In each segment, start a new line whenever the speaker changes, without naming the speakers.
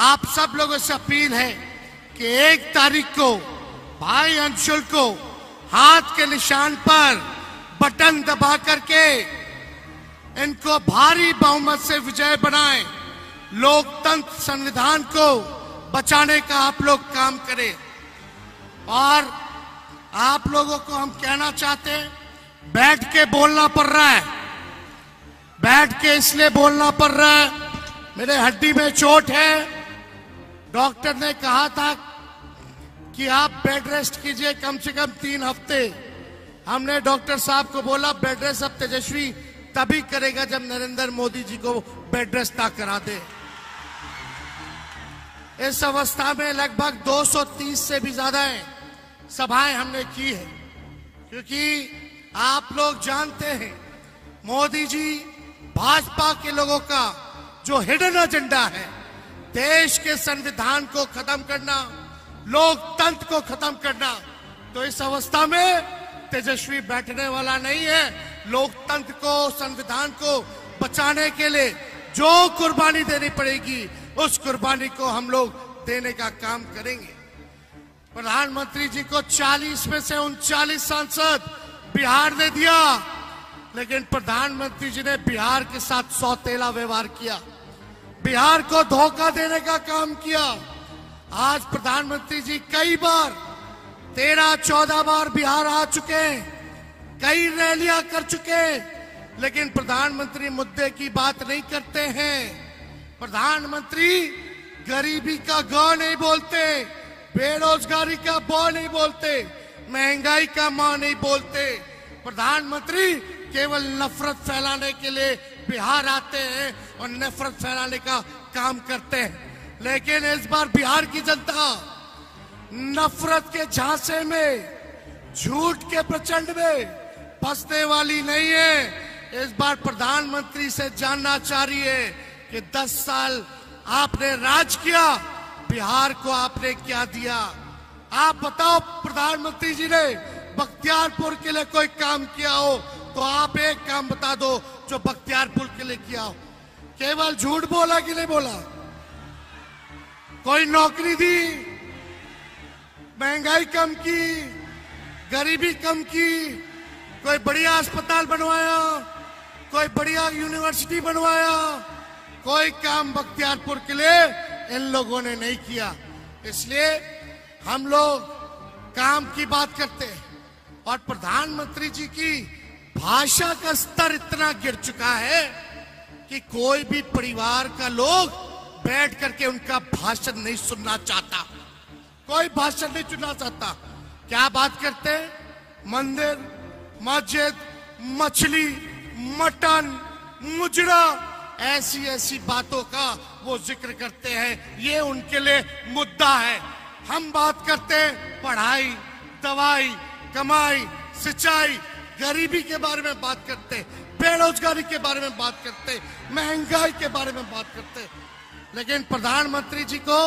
आप सब लोगों से अपील है कि 1 तारीख को भाई अंशुल को हाथ के निशान पर बटन दबा करके इनको भारी बहुमत से विजय बनाएं। लोकतंत्र संविधान को बचाने का आप लोग काम करें। और आप लोगों को हम कहना चाहते हैं, बैठ के बोलना पड़ रहा है, बैठ के इसलिए बोलना पड़ रहा है, मेरे हड्डी में चोट है। डॉक्टर ने कहा था कि आप बेड रेस्ट कीजिए कम से कम 3 हफ्ते। हमने डॉक्टर साहब को बोला बेड रेस्ट अब तेजस्वी तभी करेगा जब नरेंद्र मोदी जी को बेड रेस्ट ना करा दे। इस अवस्था में लगभग 230 से भी ज्यादा सभाएं हमने की है, क्योंकि आप लोग जानते हैं मोदी जी भाजपा के लोगों का जो हिडन एजेंडा है, देश के संविधान को खत्म करना, लोकतंत्र को खत्म करना, तो इस अवस्था में तेजस्वी बैठने वाला नहीं है। लोकतंत्र को, संविधान को बचाने के लिए जो कुर्बानी देनी पड़ेगी उस कुर्बानी को हम लोग देने का काम करेंगे। प्रधानमंत्री जी को 40 में से 39 सांसद बिहार ने दिया, लेकिन प्रधानमंत्री जी ने बिहार के साथ सौतेला व्यवहार किया, बिहार को धोखा देने का काम किया। आज प्रधानमंत्री जी कई बार 13-14 बार बिहार आ चुके हैं, कई रैलियां कर चुके हैं, लेकिन प्रधानमंत्री मुद्दे की बात नहीं करते हैं। प्रधानमंत्री गरीबी का ग नहीं बोलते, बेरोजगारी का ब नहीं बोलते, महंगाई का म नहीं बोलते। प्रधानमंत्री केवल नफरत फैलाने के लिए बिहार आते हैं और नफरत फैलाने का काम करते हैं। लेकिन इस बार बिहार की जनता नफरत के झांसे में, झूठ के प्रचंड में फंसने वाली नहीं है। इस बार प्रधानमंत्री से जानना चाह रही है कि 10 साल आपने राज किया, बिहार को आपने क्या दिया। आप बताओ प्रधानमंत्री जी ने बख्तियारपुर के लिए कोई काम किया हो तो आप एक काम बता दो जो बख्तियारपुर के लिए किया हो। केवल झूठ बोला कि नहीं बोला? कोई नौकरी दी, महंगाई कम की, गरीबी कम की, कोई बढ़िया अस्पताल बनवाया, कोई बढ़िया यूनिवर्सिटी बनवाया, कोई काम बख्तियारपुर के लिए इन लोगों ने नहीं किया। इसलिए हम लोग काम की बात करते हैं। और प्रधानमंत्री जी की भाषा का स्तर इतना गिर चुका है कि कोई भी परिवार का लोग बैठ करके उनका भाषण नहीं सुनना चाहता, कोई भाषण नहीं सुनना चाहता। क्या बात करते हैं? मंदिर, मस्जिद, मछली, मटन, मुजरा, ऐसी ऐसी बातों का वो जिक्र करते हैं, ये उनके लिए मुद्दा है। हम बात करते हैं पढ़ाई, दवाई, कमाई, सिंचाई, गरीबी के बारे में बात करते, बेरोजगारी के बारे में बात करते, महंगाई के बारे में बात करते। लेकिन प्रधानमंत्री जी को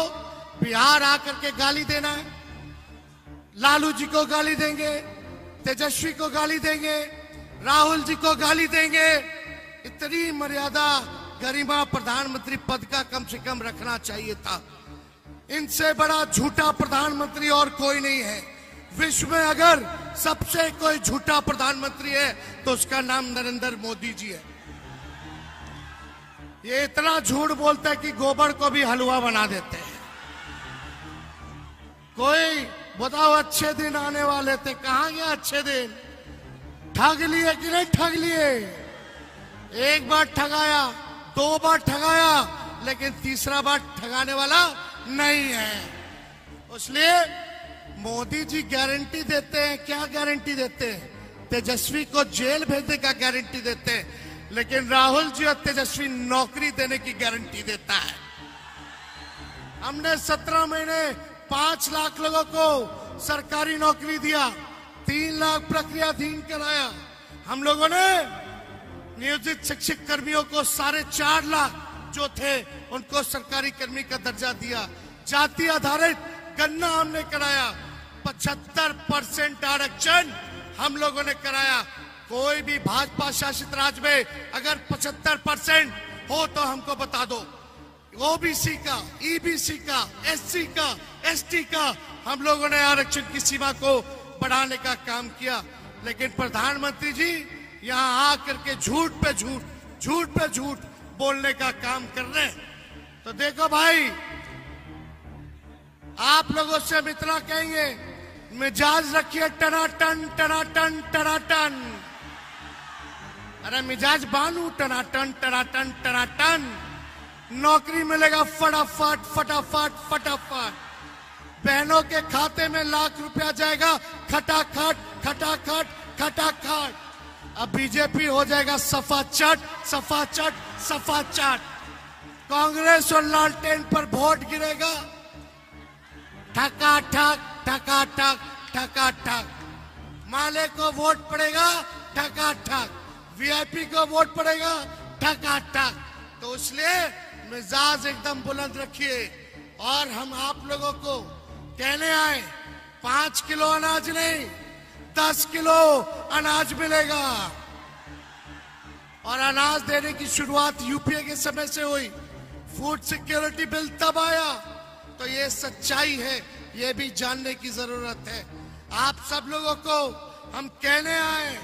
बिहार आकर के गाली देना है, लालू जी को गाली देंगे, तेजस्वी को गाली देंगे, राहुल जी को गाली देंगे। इतनी मर्यादा, गरिमा प्रधानमंत्री पद का कम से कम रखना चाहिए था। इनसे बड़ा झूठा प्रधानमंत्री और कोई नहीं है। विश्व में अगर सबसे कोई झूठा प्रधानमंत्री है तो उसका नाम नरेंद्र मोदी जी है। ये इतना झूठ बोलता है कि गोबर को भी हलवा बना देते हैं। कोई बताओ अच्छे दिन आने वाले थे, कहां गया अच्छे दिन? ठग लिए कि नहीं ठग लिए? एक बार ठगाया, 2 बार ठगाया, लेकिन तीसरा बार ठगाने वाला नहीं है। इसलिए मोदी जी गारंटी देते हैं, क्या गारंटी देते हैं? तेजस्वी को जेल भेजने का गारंटी देते हैं, लेकिन राहुल जी और तेजस्वी नौकरी देने की गारंटी देता है। हमने 17 महीने 5 लाख लोगों को सरकारी नौकरी दिया, 3 लाख प्रक्रियाधीन कराया। हम लोगों ने नियोजित शिक्षक कर्मियों को 4.5 लाख जो थे उनको सरकारी कर्मी का दर्जा दिया। जाति आधारित गणना हमने कराया, 75% आरक्षण हम लोगों ने कराया। कोई भी भाजपा शासित राज्य में अगर 75% हो तो हमको बता दो। ओबीसी का, ईबीसी का, एससी का, एसटी का हम लोगों ने आरक्षण की सीमा को बढ़ाने का काम किया। लेकिन प्रधानमंत्री जी यहाँ आकर के झूठ पे झूठ, झूठ पे झूठ बोलने का काम कर रहे हैं। तो देखो भाई, आप लोगों से हम इतना कहेंगे, मिजाज रखिए टनाटन टनाटन टनाटन। अरे मिजाज बानू टनाटन टनाटन टनाटन। नौकरी मिलेगा फटाफट फटाफट फटाफट। बहनों के खाते में लाख रुपया जाएगा खटाखट खटाखट खटाखट। अब बीजेपी हो जाएगा सफा चट सफा चट सफा चट। कांग्रेस और लालटेन पर वोट गिरेगा ठका ठक ठका ठक ठका ठक। माले को वोट पड़ेगा ठका ठक, वीआईपी को वोट पड़ेगा ठका ठक। तो इसलिए मिजाज एकदम बुलंद रखिए। और हम आप लोगों को कहने आए, 5 किलो अनाज नहीं 10 किलो अनाज मिलेगा। और अनाज देने की शुरुआत यूपीए के समय से हुई। फूड सिक्योरिटी बिल तब आया। तो ये सच्चाई है, ये भी जानने की जरूरत है। आप सब लोगों को हम कहने आए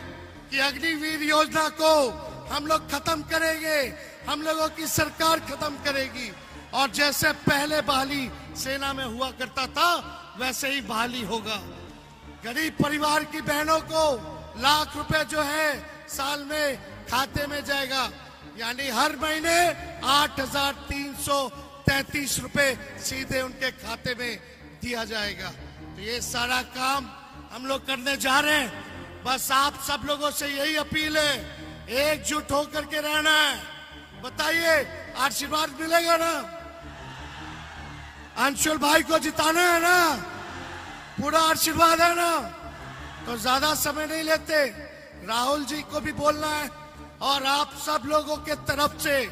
कि अग्निवीर योजना को हम लोग खत्म करेंगे, हम लोगों की सरकार खत्म करेगी। और जैसे पहले बहाली सेना में हुआ करता था वैसे ही बहाली होगा। गरीब परिवार की बहनों को लाख रुपए जो है साल में खाते में जाएगा, यानी हर महीने 8,333 रुपए सीधे उनके खाते में दिया जाएगा। तो ये सारा काम हम लोग करने जा रहे हैं। बस आप सब लोगों से यही अपील है, एकजुट होकर के रहना है। बताइए, आशीर्वाद मिलेगा ना? अंशुल भाई को जिताना है ना? पूरा आशीर्वाद है ना? तो ज्यादा समय नहीं लेते, राहुल जी को भी बोलना है। और आप सब लोगों के तरफ से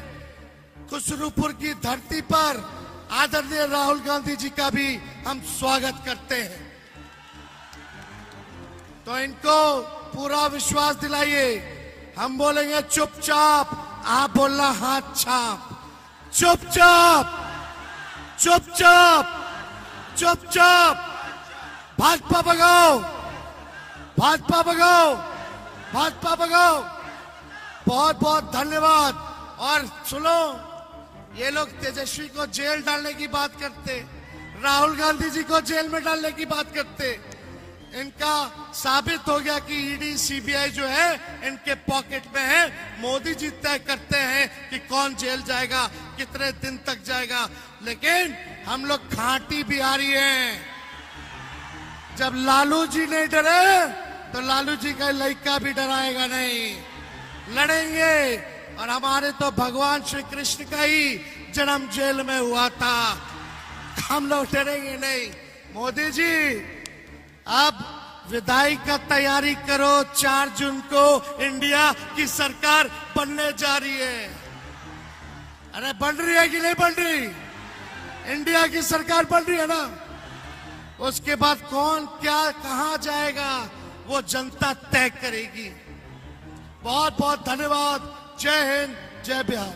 खुसरूपुर की धरती पर आदरणीय राहुल गांधी जी का भी हम स्वागत करते हैं। तो इनको पूरा विश्वास दिलाइए। हम बोलेंगे चुपचाप, आप बोलना हाथ छाप। चुपचाप चुपचाप चुपचाप। भाजपा भगाओ, भाजपा भगाओ, भाजपा भगाओ। बहुत बहुत धन्यवाद। और सुनो, ये लोग तेजस्वी को जेल डालने की बात करते, राहुल गांधी जी को जेल में डालने की बात करते। इनका साबित हो गया कि ईडी सीबीआई जो है इनके पॉकेट में है। मोदी जी तय करते हैं कि कौन जेल जाएगा, कितने दिन तक जाएगा। लेकिन हम लोग खांटी बिहारी हैं। जब लालू जी नहीं डरे तो लालू जी का लड़का भी डराएगा नहीं। लड़ेंगे। और हमारे तो भगवान श्री कृष्ण का ही जन्म जेल में हुआ था, हम लोग डरेंगे नहीं। मोदी जी, अब विदाई का तैयारी करो। 4 जून को इंडिया की सरकार बनने जा रही है। अरे बन रही है कि नहीं बन रही? इंडिया की सरकार बन रही है ना? उसके बाद कौन क्या कहां जाएगा वो जनता तय करेगी। बहुत बहुत धन्यवाद। जय हिंद, जय बिहार।